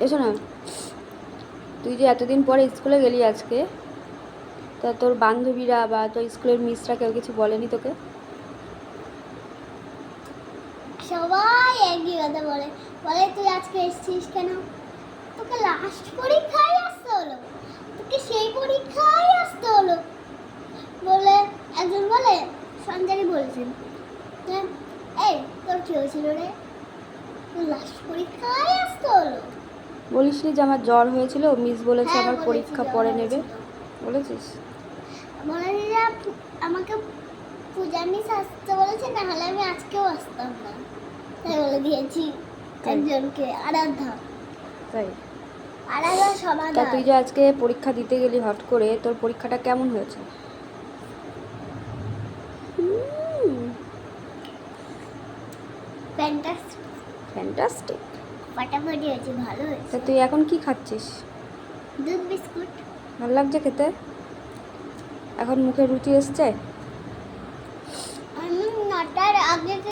এসো না, তুই যে এতদিন পরে স্কুলে গেলি আজকে, তা তোর বান্ধবীরা বা তোর স্কুলের মিসরা কেউ কিছু বলেনি তোকে? সবাই একই কথা বলে, বলে তুই আজকে এসেছিস কেন? তোকে লাস্ট পরীক্ষায় আসতে হলো, তোকে সেই পরীক্ষায় আসতে হলো বলে একজন বলে, সঞ্জয় বলছেন যে এই তোর কি হয়েছিল রে, তোর লাস্ট পরীক্ষায় আসতে হলো। বলিসনি যে আমার জ্বর হয়েছিল, মিস বলেছে হ্যাঁ, আমার বলেছি, পরীক্ষা জ্বর পরে নেবে? হয়েছিল। বলেছিস? বলেছি যে আমাকে পূজা মিস আসতে বলেছে, না হলে আমি আজকেও আসতাম না, তাই বলে দিয়েছি একজনকে, আরাধ্যা। তাই? আরাধ্যা তা সমাধান। তুই যে আজকে পরীক্ষা দিতে গেলি হট করে, তোর পরীক্ষাটা কেমন হয়েছে? Fantastic, fantastic. ফাটাফাটি হয়েছে, ভালো হয়েছে। তা তুই এখন কি খাচ্ছিস? দুধ বিস্কুট। ভালো লাগছে খেতে? এখন মুখে রুচি এসছে? আমি 9টার আগে